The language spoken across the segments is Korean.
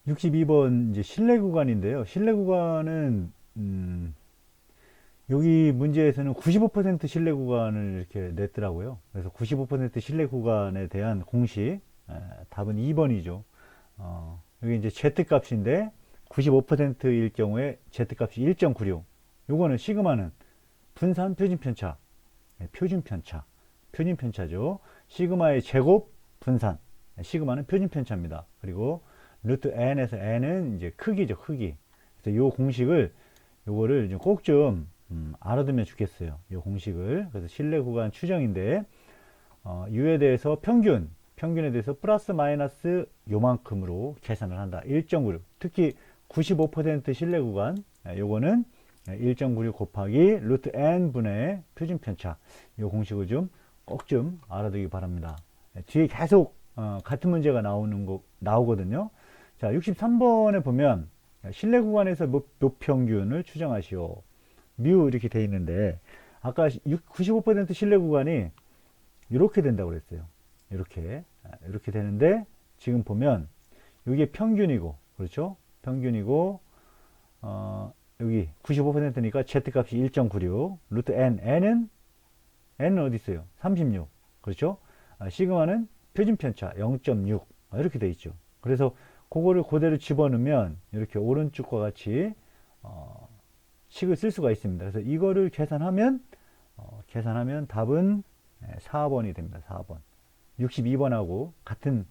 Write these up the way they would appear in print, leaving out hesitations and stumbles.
62번 이제 실내 구간인데요. 실내 구간은 여기 문제에서는 95% 실내 구간을 이렇게 냈더라고요. 그래서 95% 실내 구간에 대한 공식 답은 2번이죠. 여기 이제 Z 값인데 95%일 경우에 Z 값이 1.96. 요거는 시그마는 분산 표준 편차, 표준 편차, 표준 편차죠. 시그마의 제곱 분산, 시그마는 표준 편차입니다. 그리고 루트 n에서 n은 이제 크기죠, 크기. 그래서 요 공식을 요거를 꼭 좀 알아두면 좋겠어요. 요 공식을. 그래서 실내 구간 추정인데 u에 대해서 평균에 대해서 플러스 마이너스 요만큼으로 계산을 한다. 1.96. 특히 95% 실내 구간 요거는 1.96 곱하기 루트 n 분의 표준 편차. 요 공식을 좀 꼭 좀 알아두기 바랍니다. 뒤에 계속 같은 문제가 나오거든요. 자, 63번에 보면 실내 구간에서 노평균을 추정하시오. 뮤 이렇게 돼 있는데 아까 95% 실내 구간이 이렇게 된다고 그랬어요. 이렇게 되는데 지금 보면 이게 평균이고, 그렇죠? 평균이고 여기 95%니까 z 값이 1.96 루트 n은 어디 있어요? 36. 그렇죠? 시그마는 표준 편차 0.6 이렇게 돼 있죠. 그래서 그거를 그대로 집어넣으면 이렇게 오른쪽과 같이 식을 쓸 수가 있습니다. 그래서 이거를 계산하면 답은 4번이 됩니다. 4번. 62번하고 같은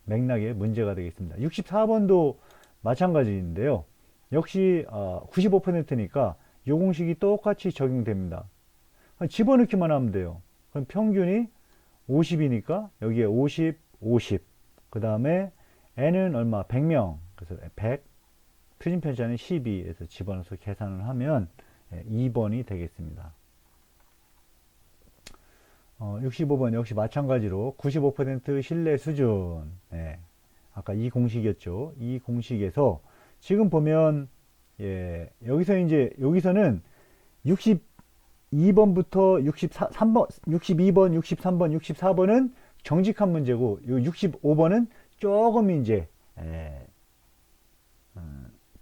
맥락의 문제가 되겠습니다. 64번도 마찬가지인데요. 역시 95%니까 이 공식이 똑같이 적용됩니다. 집어넣기만 하면 돼요. 그럼 평균이 50이니까 여기에 50, 50. 그 다음에 n은 얼마? 100명. 그래서 100. 표준 편차는 12에서 집어넣어서 계산을 하면 2번이 되겠습니다. 65번 역시 마찬가지로 95% 신뢰 수준. 아까 이 공식이었죠. 이 공식에서 지금 보면 여기서는 62번부터 63번, 62번, 63번, 64번은 정직한 문제고 65번은 조금 이제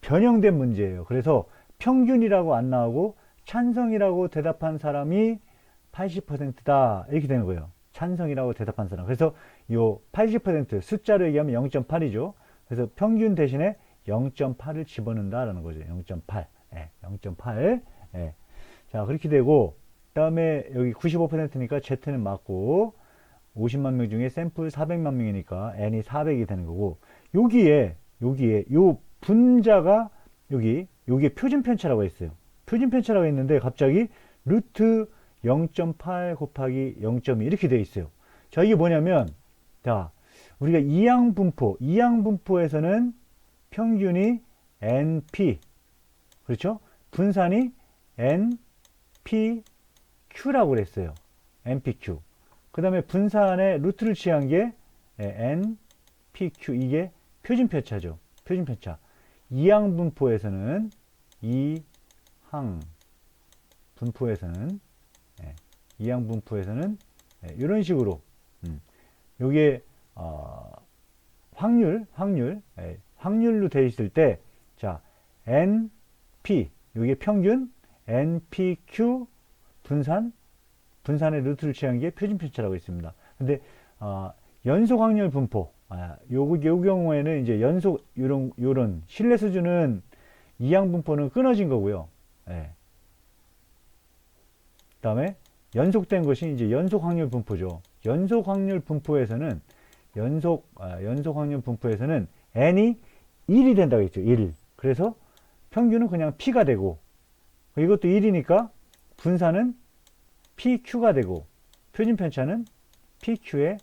변형된 문제예요. 그래서 평균이라고 안 나오고 찬성이라고 대답한 사람이 80%다 이렇게 되는 거예요. 찬성이라고 대답한 사람. 그래서 요 80% 숫자로 얘기하면 0.8이죠. 그래서 평균 대신에 0.8을 집어넣는다라는 거죠. 0.8. 0.8. 자, 그렇게 되고 그다음에 여기 95%니까 Z는 맞고 50만 명 중에 샘플 400만 명이니까 N이 400이 되는 거고 여기에 요 분자가 여기에 표준 편차라고 했어요. 표준 편차라고 했는데 갑자기 루트 0.8 곱하기 0.2 이렇게 되어 있어요. 자, 이게 뭐냐면 자, 우리가 이항분포에서는 평균이 NP 그렇죠? 분산이 NPQ라고 그랬어요. NPQ. 그 다음에 분산의 루트를 취한 게 NPQ. 이게 표준 편차죠. 표준 편차. 이항 분포에서는 이런 식으로 요게 확률로 되어 있을 때 자, NP 요게 평균 NPQ 분산의 루트를 취한 게 표준 편차라고 있습니다. 근데 연속 확률 분포 요 경우에는 이제 연속 요런 신뢰 수준은 이항 분포는 끊어진 거고요. 그다음에 연속된 것이 이제 연속 확률 분포죠. 연속 확률 분포에서는 n이 1이 된다고 했죠. 1. 그래서 평균은 그냥 p가 되고 이것도 1이니까 분산은 pq가 되고 표준 편차는 pq의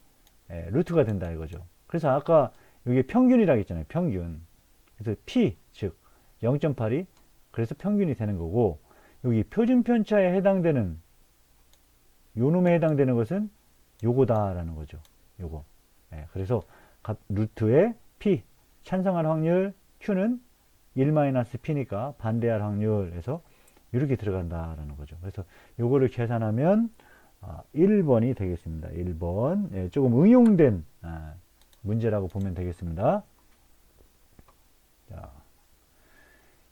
루트가 된다 이거죠. 그래서 아까 여기 평균이라고 했잖아요. 평균. 그래서 p 즉 0.8이 그래서 평균이 되는 거고 여기 표준 편차에 해당되는 요 놈에 해당되는 것은 요거다라는 거죠. 요거. 그래서 루트의 p 찬성할 확률 q는 1-p니까 반대할 확률에서 이렇게 들어간다라는 거죠. 그래서 요거를 계산하면 1번이 되겠습니다. 1번. 조금 응용된 문제라고 보면 되겠습니다. 자,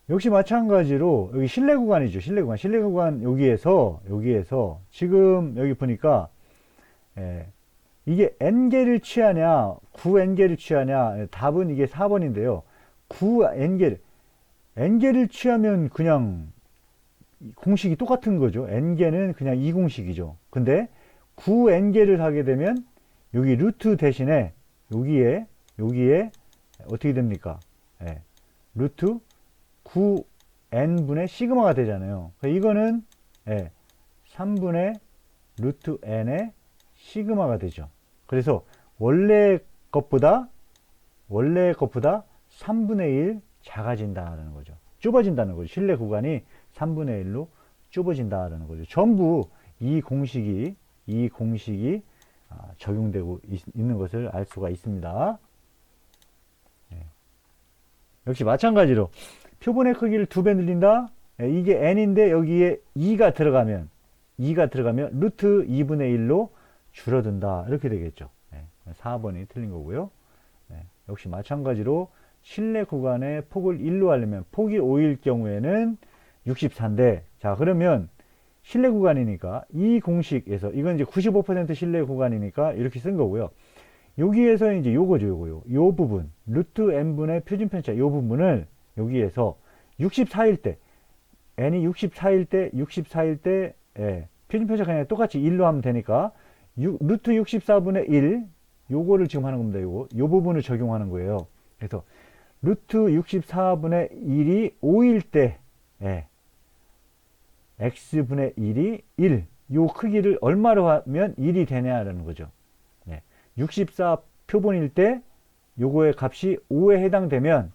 역시 마찬가지로 여기 실내 구간이죠. 실내 구간 여기에서 지금 여기 보니까 예, 이게 n개를 취하냐 9n개를 취하냐 답은 이게 4번인데요. 9n개를 취하면 그냥 공식이 똑같은 거죠. n개는 그냥 이 공식이죠. 근데 9n개를 하게 되면 여기 루트 대신에 여기에 어떻게 됩니까? 예, 루트 9n분의 시그마가 되잖아요. 이거는 예, 3분의 루트 n의 시그마가 되죠. 그래서 원래 것보다 3분의 1 작아진다는 거죠. 좁아진다는 거죠. 실내 구간이 3분의 1로 좁아진다는 거죠. 전부 이 공식이 적용되고 있는 것을 알 수가 있습니다. 네. 역시 마찬가지로 표본의 크기를 2배 늘린다. 네, 이게 n인데 여기에 2가 들어가면 루트 2분의 1로 줄어든다. 이렇게 되겠죠. 네, 4번이 틀린 거고요. 네, 역시 마찬가지로 실내 구간의 폭을 1로 하려면 폭이 5일 경우에는 64인데 자 그러면 실내 구간이니까 이 공식에서 이건 이제 95% 실내 구간이니까 이렇게 쓴 거고요. 여기에서 이제 요거죠. 요 부분 루트 n분의 표준 편차 요 부분을 여기에서 64일 때 n이 64일 때 예, 표준 편차가 그냥 똑같이 1로 하면 되니까 루트 64분의 1 요거를 지금 하는 겁니다. 요 부분을 적용하는 거예요. 그래서 루트 64분의 1이 5일 때 예, x분의 1이 1. 요 크기를 얼마로 하면 1이 되냐라는 거죠. 네. 64 표본일 때 요거의 값이 5에 해당되면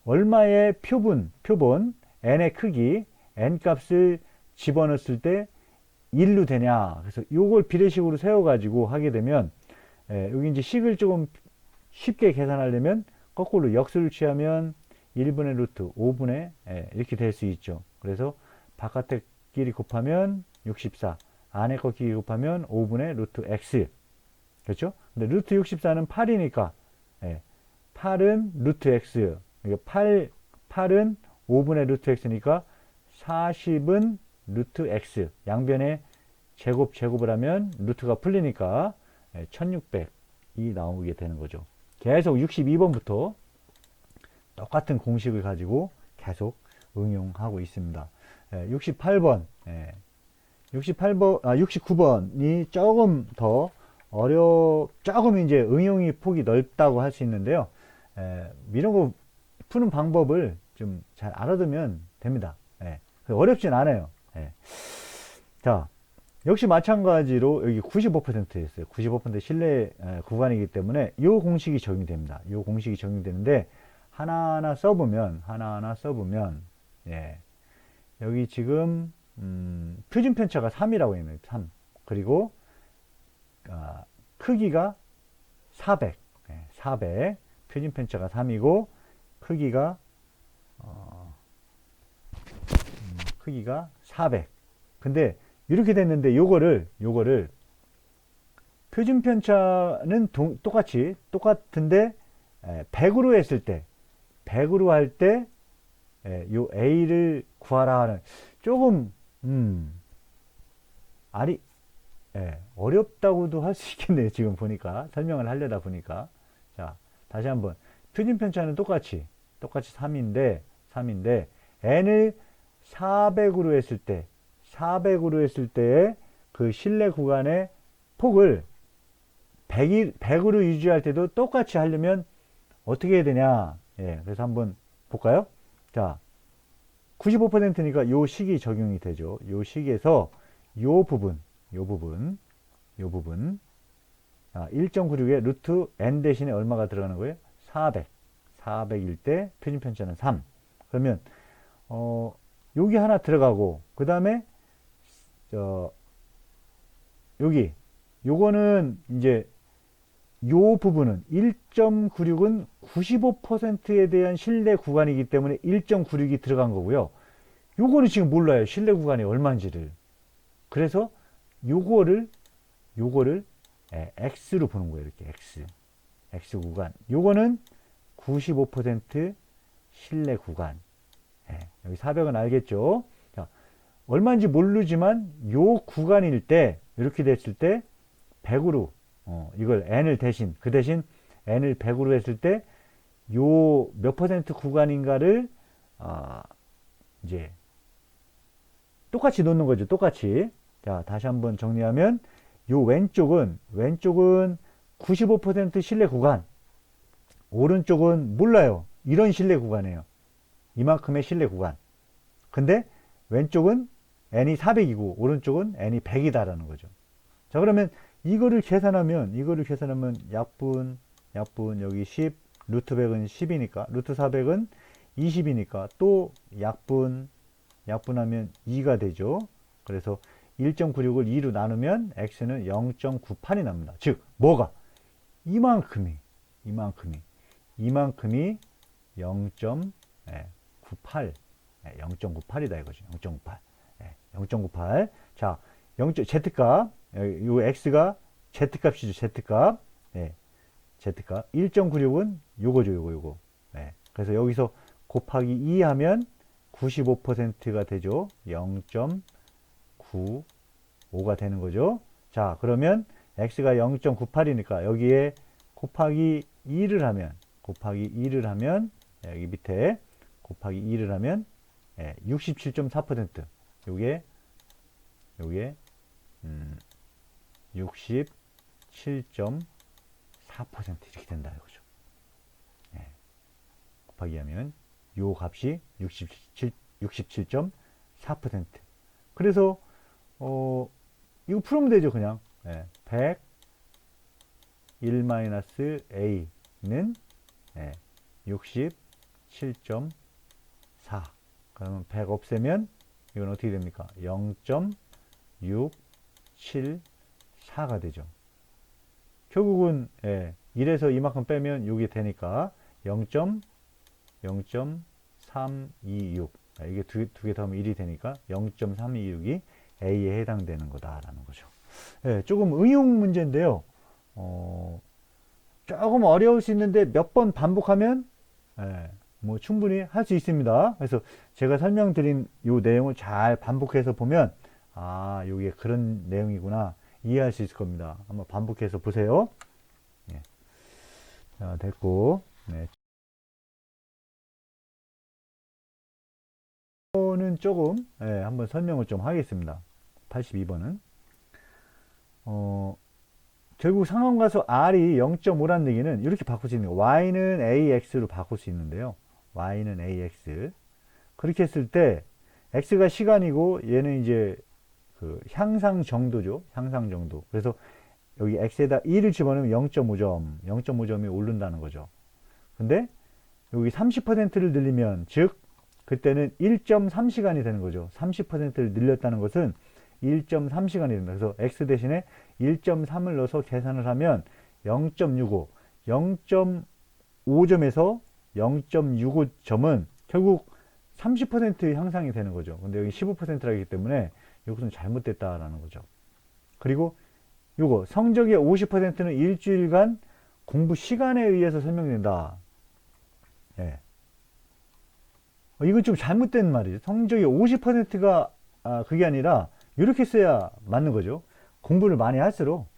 얼마의 표본 n의 크기 n 값을 집어넣었을 때 1로 되냐. 그래서 요걸 비례식으로 세워 가지고 하게 되면 여기 이제 식을 조금 쉽게 계산하려면 거꾸로 역수를 취하면 1분의 루트 5분의 이렇게 될 수 있죠. 그래서 바깥의 끼리 곱하면 64, 안에 거 끼리 곱하면 5분의 루트 x. 그렇죠? 근데 루트 64는 8이니까 8은 루트 x. 그러니까 8은 5분의 루트 x니까 40은 루트 x. 양변에 제곱을 하면 루트가 풀리니까 1600이 나오게 되는 거죠. 계속 62번부터 똑같은 공식을 가지고 계속 응용하고 있습니다. 68번, 69번이 조금 더 조금 이제 응용이 폭이 넓다고 할 수 있는데요. 이런 거 푸는 방법을 좀 잘 알아두면 됩니다. 어렵진 않아요. 자, 역시 마찬가지로 여기 95%였어요. 95% 실내 구간이기 때문에 이 공식이 적용됩니다. 이 공식이 적용되는데 하나하나 써보면 여기 지금 표준 편차가 3이라고 했네요. 3. 그리고 크기가 400. 400. 표준 편차가 3이고 크기가 400. 근데 이렇게 됐는데 요거를 표준 편차는 똑같은데 100으로 했을 때 100으로 할 때 요 A를 구하라 하는 조금 어렵다고도 할 수 있겠네요. 지금 보니까 설명을 하려다 보니까 자 다시 한번 표준 편차는 똑같이 3인데 n을 400으로 했을 때 그 실내 구간의 폭을 100으로 유지할 때도 똑같이 하려면 어떻게 해야 되냐. 그래서 한번 볼까요? 자, 95%니까 요 식이 적용이 되죠. 요 식에서 요 부분 1.96에 루트 n 대신에 얼마가 들어가는 거예요? 400일 때 표준 편차는 3. 그러면 여기 하나 들어가고 그 다음에 요거는 이제 요 부분은 1.96은 95%에 대한 실내 구간이기 때문에 1.96이 들어간 거고요. 요거는 지금 몰라요. 실내 구간이 얼마인지를. 그래서 요거를 x로 보는 거예요. 이렇게 x 구간. 요거는 95% 신뢰 구간. 예, 여기 400은 알겠죠? 자, 얼마인지 모르지만 요 구간일 때, 이렇게 됐을 때 100으로 이걸 n을 대신, 그 대신 n을 100으로 했을 때 요 몇 퍼센트 구간인가를 이제 똑같이 놓는 거죠. 똑같이. 자, 다시 한번 정리하면 요 왼쪽은 95% 신뢰 구간, 오른쪽은 몰라요. 이런 신뢰 구간이에요. 이만큼의 신뢰 구간. 근데 왼쪽은 n이 400이고 오른쪽은 n이 100이다라는 거죠. 자, 그러면 이거를 계산하면 약분 여기 10, 루트 100은 10이니까 루트 400은 20이니까 또 약분하면 2가 되죠. 그래서 1.96을 2로 나누면 x는 0.98이 납니다. 즉 뭐가? 이만큼이 0.98 0.98이다 이거죠. 0.98 0.98. 자, z값, 요 x가 z값이죠. z값. z값 1.96은 요거. 그래서 여기서 곱하기 2 하면 95%가 되죠. 0.95가 되는 거죠. 자, 그러면 x가 0.98이니까 여기에 곱하기 2를 하면 여기 밑에 곱하기 2를 하면 67.4%. 요게 67.4% 이렇게 된다 이거죠. 곱하기 하면 요 값이 67.4%. 그래서 이거 풀면 되죠. 그냥 100 1-a는 67.4. 그러면 100 없애면 이건 어떻게 됩니까? 0.674가 되죠. 결국은 1에서 이만큼 빼면 6이 되니까 0.326. 이게 두 개 더하면 1이 되니까 0.326이 A에 해당되는 거다라는 거죠. 조금 응용 문제인데요. 조금 어려울 수 있는데 몇 번 반복하면 뭐 충분히 할 수 있습니다. 그래서 제가 설명드린 이 내용을 잘 반복해서 보면 이게 그런 내용이구나 이해할 수 있을 겁니다. 한번 반복해서 보세요. 자, 됐고. 이거는 조금 한번 설명을 좀 하겠습니다. 82번은 결국 상환가수 r이 0.5라는 얘기는 이렇게 바꿀 수 있는 거예요. y는 ax로 바꿀 수 있는데요. y는 ax. 그렇게 했을 때 x가 시간이고 얘는 이제 그 향상 정도죠. 향상 정도. 그래서 여기 x에다 2를 집어넣으면 0.5점이 오른다는 거죠. 근데 여기 30%를 늘리면 즉 그때는 1.3시간이 되는 거죠. 30%를 늘렸다는 것은 1.3시간이 된다. 그래서 x 대신에 1.3을 넣어서 계산을 하면 0.65, 0.5점에서 0.65점은 결국 30% 향상이 되는 거죠. 근데 여기 15%라기 때문에 이것은 잘못됐다라는 거죠. 그리고 요거 성적의 50%는 일주일간 공부 시간에 의해서 설명된다. 이건 좀 잘못된 말이죠. 성적의 50%가 그게 아니라 이렇게 써야 맞는 거죠. 공부를 많이 할수록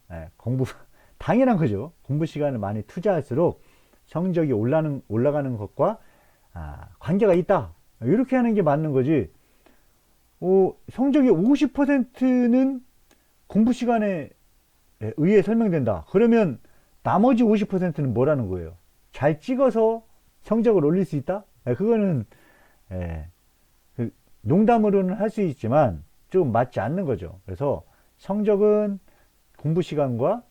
당연한 거죠. 공부 시간을 많이 투자할수록 성적이 올라가는 것과 관계가 있다. 이렇게 하는 게 맞는 거지. 성적의 50%는 공부 시간에 의해 설명된다. 그러면 나머지 50%는 뭐라는 거예요? 잘 찍어서 성적을 올릴 수 있다? 그거는 농담으로는 할 수 있지만 좀 맞지 않는 거죠. 그래서 성적은 공부 시간과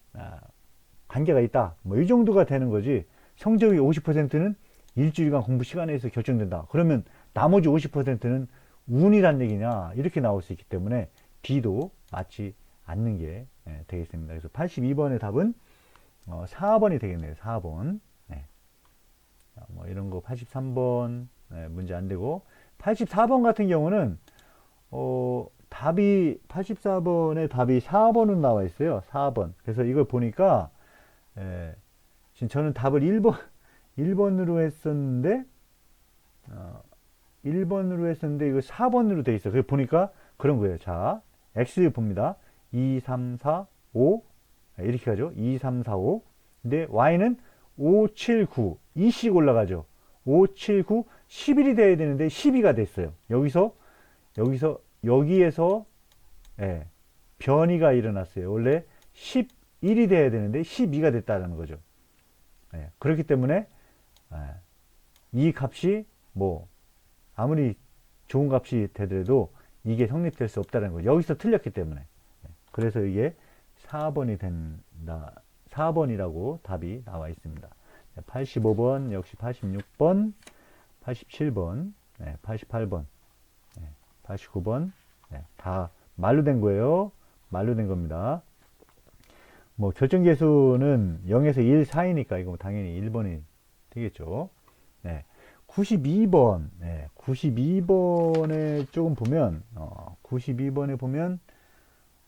관계가 있다. 뭐 이 정도가 되는 거지. 성적의 50%는 일주일간 공부 시간에서 결정된다. 그러면 나머지 50%는 운이란 얘기냐 이렇게 나올 수 있기 때문에 D도 맞지 않는 게 되겠습니다. 그래서 82번의 답은 4번이 되겠네요. 4번. 뭐 이런 거 83번 문제 안 되고 84번 같은 경우는 답이 84번에 답이 4번으로 나와 있어요. 4번. 그래서 이걸 보니까 지금 저는 답을 1번으로 했었는데 1번으로 했었는데 이거 4번으로 돼 있어. 그래서 보니까 그런 거예요. 자, X 봅니다. 2, 3, 4, 5 이렇게 가죠. 2, 3, 4, 5. 근데 Y는 5, 7, 9 2씩 올라가죠. 5, 7, 9 11이 돼야 되는데 12가 됐어요. 여기에서 예, 변이가 일어났어요. 원래 11이 돼야 되는데 12가 됐다는 거죠. 예, 그렇기 때문에 이 값이 뭐 아무리 좋은 값이 되더라도 이게 성립될 수 없다는 거죠. 여기서 틀렸기 때문에. 그래서 이게 4번이 된다. 4번이라고 답이 나와 있습니다. 85번, 역시 86번, 87번, 88번, 89번, 다 말로 된 거예요. 말로 된 겁니다. 뭐 결정계수는 0에서 1 사이니까 이거 당연히 1번이 되겠죠. 92번, 92번에 조금 보면, 92번에 보면,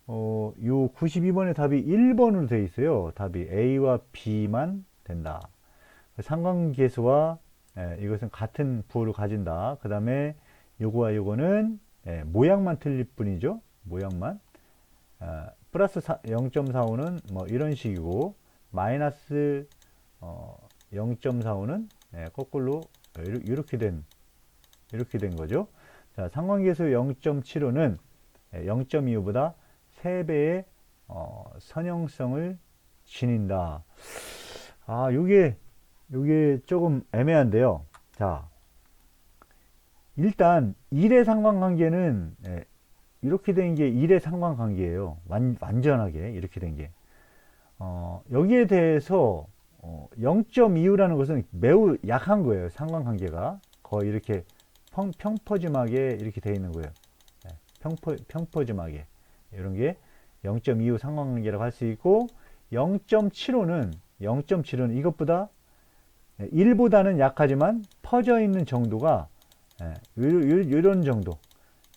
요 92번의 답이 1번으로 되어 있어요. 답이 A와 B만 된다. 상관계수와 이것은 같은 부호를 가진다. 그 다음에 요거와 요거는 모양만 틀릴 뿐이죠. 모양만. 플러스 0.45는 뭐 이런 식이고, 마이너스 0.45는 거꾸로 이렇게 된 거죠. 자, 상관계수 0.75는 0.25보다 3배의 선형성을 지닌다. 아, 요게 조금 애매한데요. 자, 일단 1의 상관관계는 이렇게 된 게 1의 상관관계예요. 완전하게 이렇게 된 게. 여기에 대해서 0.25라는 것은 매우 약한 거예요. 상관관계가 거의 이렇게 평퍼짐하게 이렇게 되어 있는 거예요. 평퍼짐하게 이런 게 0.25 상관관계라고 할 수 있고, 0.75는 이것보다 1보다는 약하지만 퍼져 있는 정도가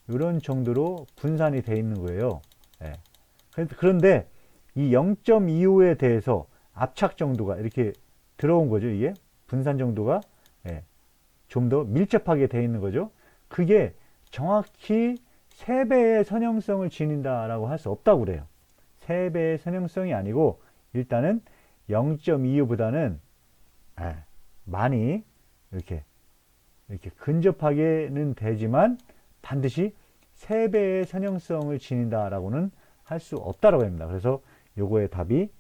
이런 정도로 분산이 되어 있는 거예요. 그런데 이 0.25에 대해서 압착 정도가 이렇게 들어온 거죠. 이게 분산 정도가 좀 더 밀접하게 되어 있는 거죠. 그게 정확히 3배의 선형성을 지닌다라고 할 수 없다고 그래요. 3배의 선형성이 아니고 일단은 0.25보다는 많이 이렇게 근접하게는 되지만 반드시 3배의 선형성을 지닌다라고는 할 수 없다라고 합니다. 그래서 요거의 답이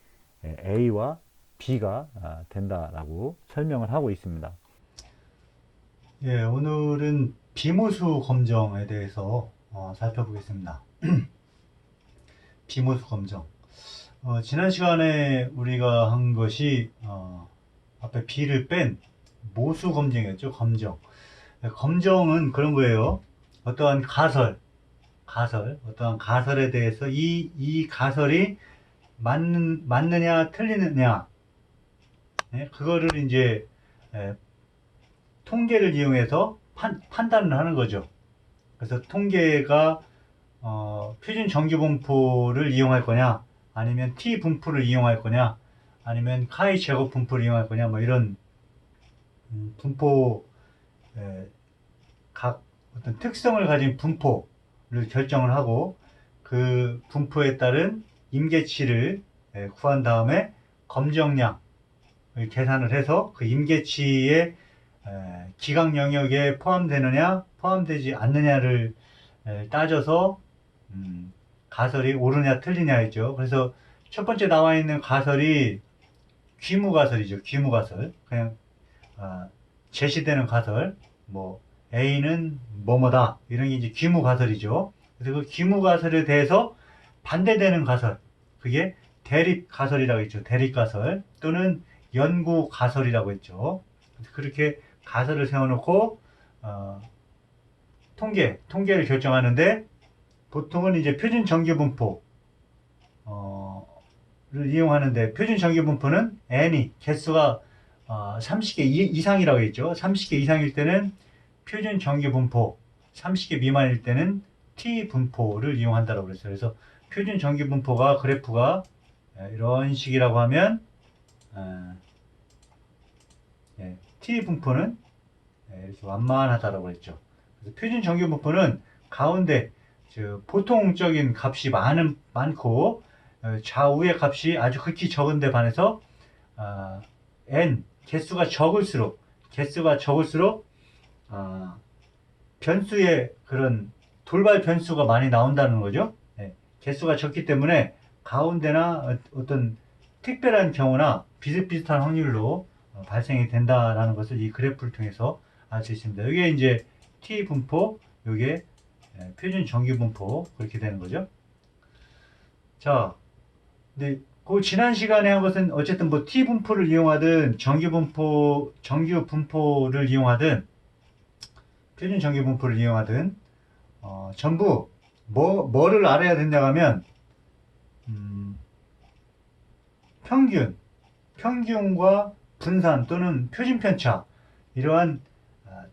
A와 B가 된다라고 설명을 하고 있습니다. 예, 오늘은 비모수 검정에 대해서 살펴보겠습니다. 비모수 검정. 지난 시간에 우리가 한 것이 앞에 B를 뺀 모수 검정이었죠. 검정은 그런 거예요. 어떠한 가설, 어떠한 가설에 대해서 이 가설이 맞느냐 틀리느냐, 그거를 이제 통계를 이용해서 판단을 하는 거죠. 그래서 통계가 표준 정규 분포를 이용할 거냐, 아니면 T 분포를 이용할 거냐, 아니면 카이 제곱 분포를 이용할 거냐, 뭐 이런 분포, 각 어떤 특성을 가진 분포를 결정을 하고, 그 분포에 따른 임계치를 구한 다음에 검정량을 계산을 해서 그 임계치의 기각 영역에 포함되느냐 포함되지 않느냐를 따져서 가설이 옳으냐 틀리냐 했죠. 그래서 첫 번째 나와 있는 가설이 귀무가설이죠. 귀무가설. 그냥 제시되는 가설, 뭐 A는 뭐뭐다, 이런 게 이제 귀무가설이죠. 그래서 그 귀무가설에 대해서 반대되는 가설, 그게 대립가설이라고 했죠. 대립가설 또는 연구가설이라고 했죠. 그렇게 가설을 세워놓고 통계를 결정하는데, 보통은 이제 표준 정규 분포를 이용하는데, 표준 정규 분포는 n이 개수가 30개 이상이라고 했죠. 30개 이상일 때는 표준 정규 분포, 30개 미만일 때는 T 분포를 이용한다고 그랬어요. 그래서 표준 정규 분포가 그래프가 이런 식이라고 하면 T 분포는 이렇게 완만하다라고 했죠. 그래서 표준 정규 분포는 가운데 보통적인 값이 많고 좌우의 값이 아주 극히 적은데 반해서 n 개수가 적을수록 변수의 그런 돌발 변수가 많이 나온다는 거죠. 개수가 적기 때문에 가운데나 어떤 특별한 경우나 비슷비슷한 확률로 발생이 된다라는 것을 이 그래프를 통해서 알 수 있습니다. 이게 이제 T 분포, 이게 표준 정규 분포 그렇게 되는 거죠. 자, 근데 그 지난 시간에 한 것은 어쨌든 뭐 T 분포를 이용하든 정규 분포를 이용하든 표준 정규 분포를 이용하든 전부 뭐를 알아야 된다고 하면 평균과 분산 또는 표준 편차 이러한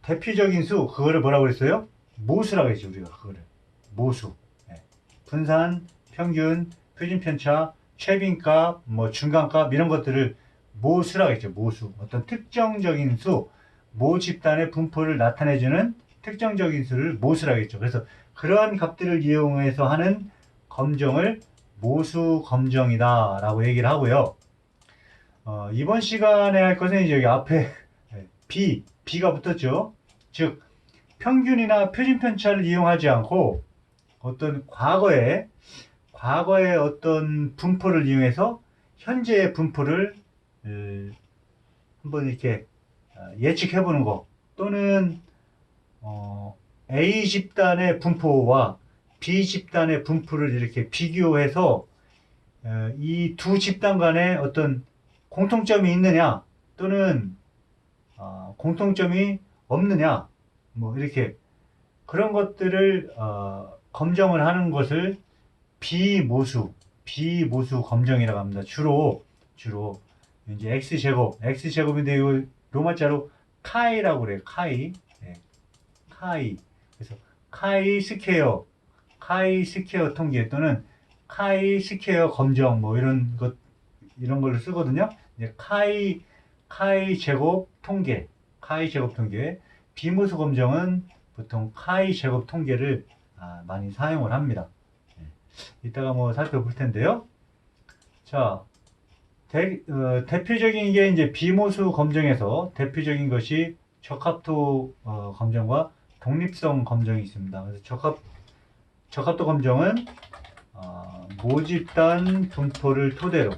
대표적인 수 그거를 뭐라고 그랬어요? 모수라고 했죠. 우리가 그거를 모수. 분산, 평균, 표준 편차, 최빈값, 뭐 중간값 이런 것들을 모수라고 했죠. 모수. 어떤 특정적인 수, 모 집단의 분포를 나타내주는 특정적인 수를 모수라고 했죠. 그래서 그러한 값들을 이용해서 하는 검정을 모수 검정이다 라고 얘기를 하고요. 이번 시간에 할 것은 이제 여기 앞에 B가 붙었죠. 즉 평균이나 표준 편차를 이용하지 않고 어떤 과거의 어떤 분포를 이용해서 현재의 분포를 한번 이렇게 예측해 보는 거, 또는 A 집단의 분포와 B 집단의 분포를 이렇게 비교해서 이 두 집단 간에 어떤 공통점이 있느냐 또는 공통점이 없느냐, 뭐 이렇게 그런 것들을 검정을 하는 것을 비모수 검정이라고 합니다. 주로 이제 x제곱인데 이거 로마자로 카이라고 그래요. 카이. 그래서 카이 스퀘어 통계 또는 카이 스퀘어 검정 뭐 이런 걸로 쓰거든요. 이제 카이 제곱 통계, 비모수 검정은 보통 카이 제곱 통계를 많이 사용을 합니다. 이따가 뭐 살펴볼 텐데요. 자, 대표적인 게 이제 비모수 검정에서 대표적인 것이 적합도 검정과 독립성 검정이 있습니다. 그래서 적합도 검정은 모집단 분포를 토대로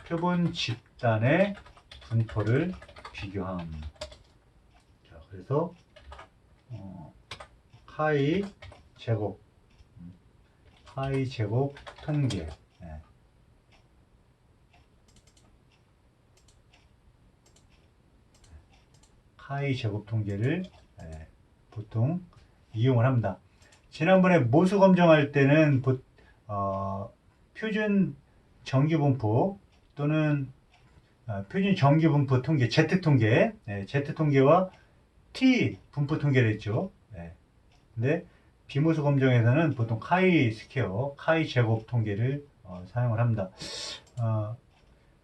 표본 집단의 분포를 비교함. 자, 그래서 카이 제곱 통계. 카이 제곱 통계를 보통 이용을 합니다. 지난번에 모수 검정할 때는 표준 정규 분포 또는 표준 정규 분포 통계 Z 통계와 T 분포 통계를 했죠. 근데 비모수 검정에서는 보통 카이 제곱 통계를 사용을 합니다.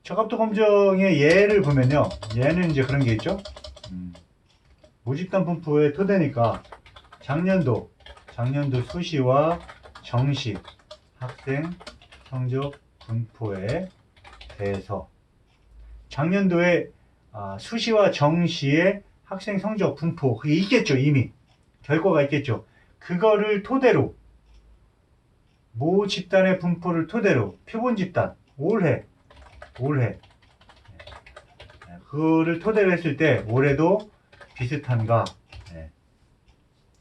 적합도 검정의 예를 보면요, 얘는 이제 그런 게 있죠. 모집단 분포의 토대니까 작년도 수시와 정시 학생 성적 분포에 대해서 작년도에 수시와 정시의 학생 성적 분포 그게 있겠죠. 이미 결과가 있겠죠. 그거를 토대로 모 집단의 분포를 토대로 표본 집단 올해 그거를 토대로 했을 때 올해도 비슷한가,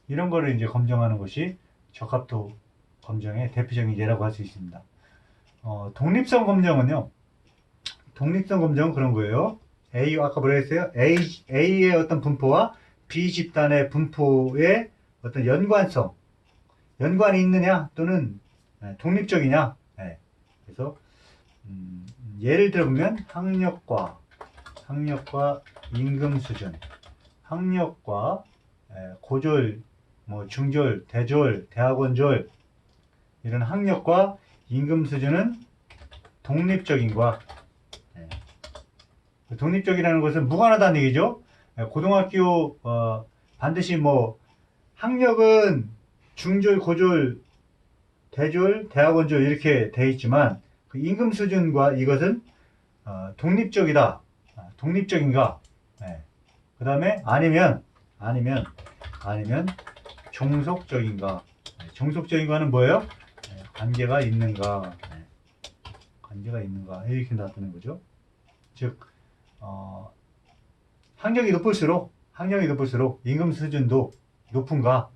이런 거를 이제 검정하는 것이 적합도 검정의 대표적인 예라고 할 수 있습니다. 독립성 검정은요, 그런 거예요. 아까 뭐라 했어요? A의 어떤 분포와 B 집단의 분포의 어떤 연관이 있느냐 또는 독립적이냐. 그래서 예를 들어보면 학력과 임금 수준, 학력과 고졸, 뭐 중졸, 대졸, 대학원졸 이런 학력과 임금 수준은 독립적인과 독립적이라는 것은 무관하다는 얘기죠. 고등학교 반드시 뭐 학력은 중졸, 고졸, 대졸, 대학원졸 이렇게 돼 있지만 그 임금 수준과 이것은 독립적이다. 독립적인가? 그 다음에 아니면 종속적인가? 종속적인가는 뭐예요? 관계가 있는가? 관계가 있는가? 이렇게 나타내는 거죠. 즉 학력이 높을수록 임금 수준도 높은가?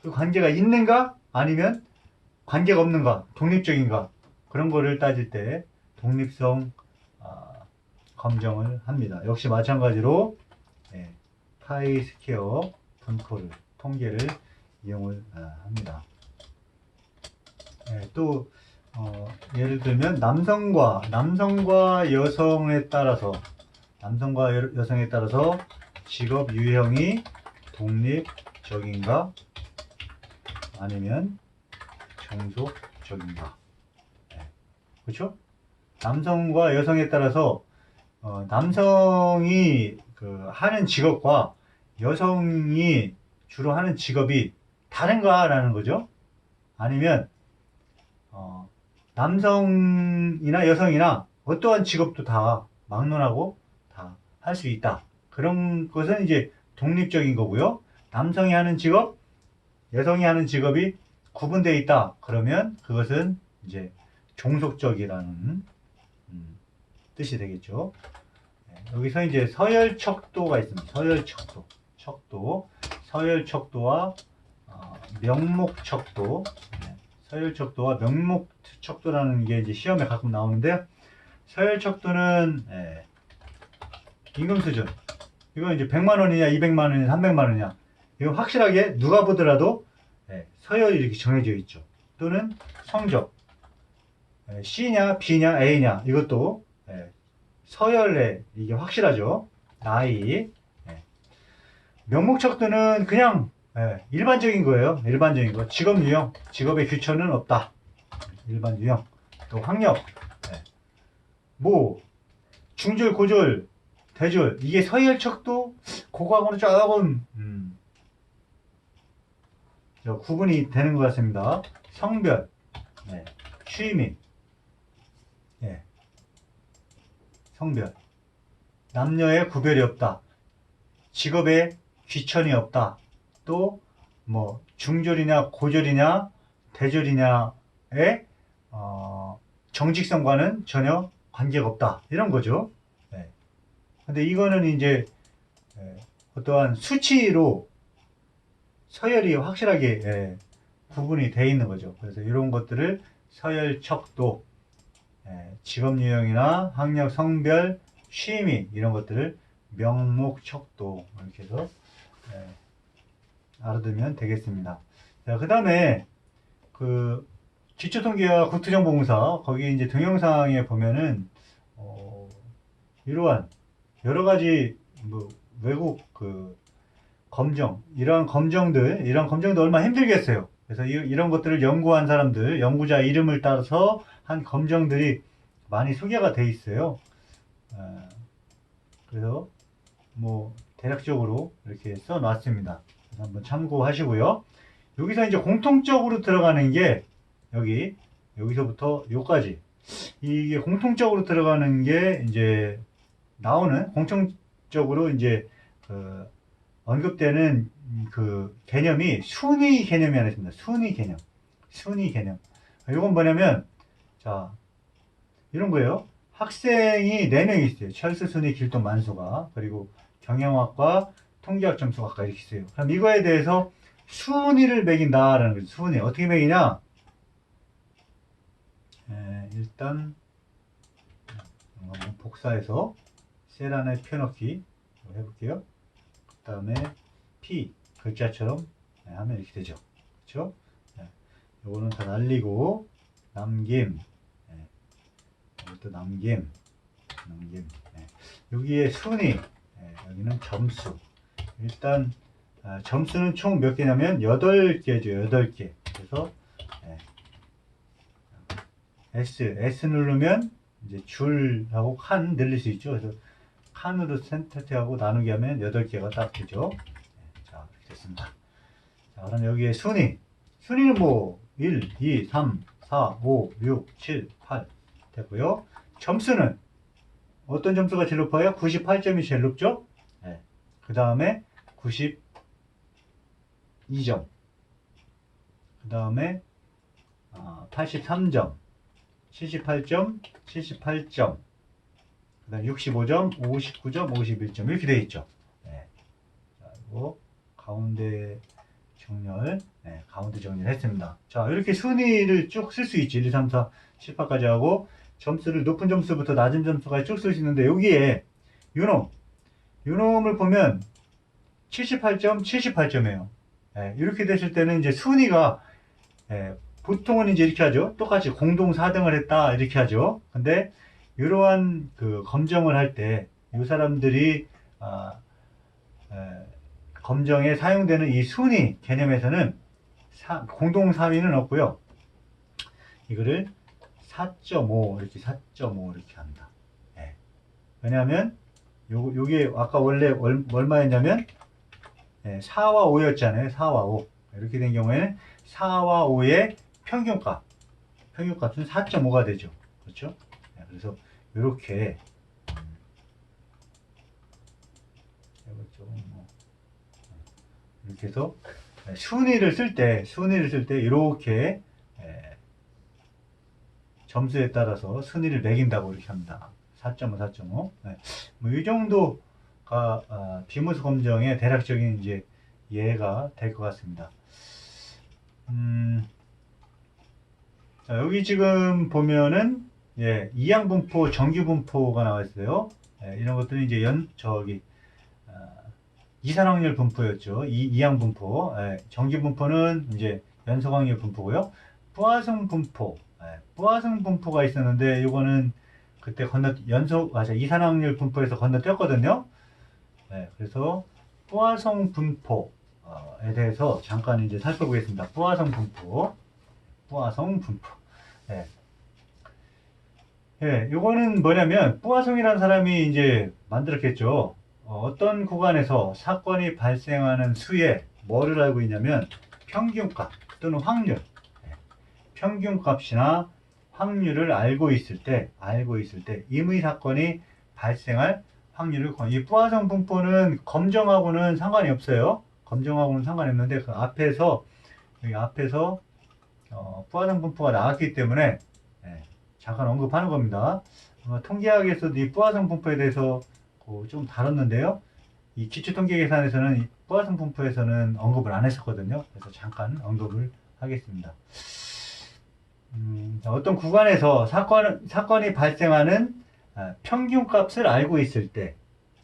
그 관계가 있는가? 아니면 관계가 없는가? 독립적인가? 그런 거를 따질 때 독립성 검정을 합니다. 역시 마찬가지로 파이 스퀘어 분포를 통계를 이용을 합니다. 또 예를 들면 남성과 여성에 따라서 직업 유형이 독립적인가 아니면 종속적인가. 그렇죠? 남성과 여성에 따라서 남성이 하는 직업과 여성이 주로 하는 직업이 다른가라는 거죠. 아니면 남성이나 여성이나 어떠한 직업도 다 막론하고 다 할 수 있다. 그런 것은 이제 독립적인 거고요. 남성이 하는 직업, 여성이 하는 직업이 구분되어 있다. 그러면 그것은 이제 종속적이라는 뜻이 되겠죠. 여기서 이제 서열척도가 있습니다. 서열척도와 명목척도. 서열척도와 명목척도라는 게 이제 시험에 가끔 나오는데, 서열척도는 임금 수준. 이건 이제 100만 원이냐, 200만 원이냐, 300만 원이냐. 이거 확실하게 누가 보더라도 서열이 이렇게 정해져 있죠. 또는 성적. C냐, B냐, A냐. 이것도 서열에 이게 확실하죠. 나이. 명목척도는 그냥 일반적인 거예요. 일반적인 거. 직업 유형. 직업의 규천은 없다. 일반 유형. 또 학력. 뭐 중졸, 고졸, 대졸. 이게 서열척도 그거하고는 조금 구분이 되는 것 같습니다. 성별, 취미, 성별, 남녀의 구별이 없다. 직업에 귀천이 없다. 또 뭐 중졸이냐 고졸이냐 대졸이냐의 정직성과는 전혀 관계가 없다. 이런 거죠. 근데 이거는 이제 어떠한 수치로 서열이 확실하게 구분이 되어 있는 거죠. 그래서 이런 것들을 서열척도, 직업 유형이나 학력, 성별, 취미 이런 것들을 명목척도 이렇게 해서 알아두면 되겠습니다. 자, 그 다음에 그 기초통계와 국토정보공사 거기 이제 동영상에 보면은 이러한 여러 가지 뭐 외국 검정 이런 검정들 얼마나 힘들겠어요. 그래서 이런 것들을 연구한 사람들, 연구자 이름을 따서 한 검정들이 많이 소개가 돼 있어요. 그래서 뭐 대략적으로 이렇게 써놨습니다. 한번 참고하시고요. 여기서 이제 공통적으로 들어가는 게 여기서부터 여기까지 이게 공통적으로 들어가는 게 이제 나오는 공통적으로 이제 언급되는 그 개념이 순위 개념이 하나 있습니다. 순위 개념. 이건 뭐냐면 자 이런 거예요. 학생이 4명이 있어요. 철수, 순위, 길동, 만수가. 그리고 경영학과, 통계학 점수학과 이렇게 있어요. 그럼 이거에 대해서 순위를 매긴다라는 거죠. 순위. 어떻게 매기냐? 일단 복사해서 셀 안에 펴넣기 해볼게요. 그 다음에 P 글자처럼 하면 이렇게 되죠. 그렇죠? 요거는 다 날리고 남김. 이것도 남김. 여기에 순위. 여기는 점수. 일단 점수는 총 몇 개냐면 8개죠. 8개. 그래서 S 누르면 이제 줄하고 칸 늘릴 수 있죠. 그래서 칸으로 선택하고 나누기 하면 8개가 딱 되죠. 자, 이렇게 됐습니다. 자, 그럼 여기에 순위는 뭐 1, 2, 3, 4, 5, 6, 7, 8 됐고요. 점수는 어떤 점수가 제일 높아요? 98점이 제일 높죠? 네. 그 다음에 92점. 그 다음에 83점, 78점, 78점, 그 다음 65점, 59점, 51점 이렇게 되어 있죠. 네. 자, 그리고 가운데 정렬, 네, 가운데 정렬했습니다. 자, 이렇게 순위를 쭉 쓸 수 있지. 1, 2, 3, 4, 7, 8까지 하고 점수를 높은 점수부터 낮은 점수까지 쭉 쓸 수 있는데 여기에 요놈을 보면 78점, 78점이에요. 네, 이렇게 됐을 때는 이제 순위가 보통은 이제 이렇게 하죠. 똑같이 공동 4등을 했다 이렇게 하죠. 근데 이러한 그 검정을 할 때 이 사람들이 검정에 사용되는 이 순위 개념에서는 공동 4위는 없고요. 이거를 4.5 이렇게 4.5 이렇게 합니다. 네. 왜냐하면 요게 아까 원래 얼마였냐면 4와 5였잖아요. 4와 5 이렇게 된 경우에는 4와 5의 평균값은 4.5가 되죠. 그렇죠? 네, 그래서 이렇게 이렇게 해서 순위를 쓸 때 이렇게 점수에 따라서 순위를 매긴다고 이렇게 합니다. 4.5, 4.5. 네. 뭐 이 정도가 비무스 검정의 대략적인 이제 이해가 될 것 같습니다. 자, 여기 지금 보면은 이항 분포, 정규 분포가 나와 있어요. 이런 것들은 이제 이산 확률 분포였죠. 이항 분포. 정규 분포는 이제 연속 확률 분포고요. 뿌화성 분포. 뿌화성 분포가 있었는데 이거는 그때 이산 확률 분포에서 건너뛰었거든요. 그래서 뿌화성 분포에 대해서 잠깐 이제 살펴보겠습니다. 뿌화성 분포. 요거는 뭐냐면 뿌화성이라는 사람이 이제 만들었겠죠. 어떤 구간에서 사건이 발생하는 수에 뭐를 알고 있냐면 평균값 또는 확률, 평균값이나 확률을 알고 있을 때 임의 사건이 발생할 확률을 이 뿌화성 분포는 검정하고는 상관이 없어요. 검정하고는 상관이 없는데 그 앞에서 뿌화성 분포가 나왔기 때문에 잠깐 언급하는 겁니다. 통계학에서도 이 뿌화성 분포에 대해서 좀 다뤘는데요. 이 기초통계 계산에서는 이 뿌화성 분포에서는 언급을 안 했었거든요. 그래서 잠깐 언급을 하겠습니다. 어떤 구간에서 사건이 발생하는 평균값을 알고 있을 때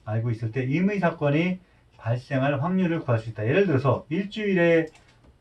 임의 사건이 발생할 확률을 구할 수 있다. 예를 들어서 일주일에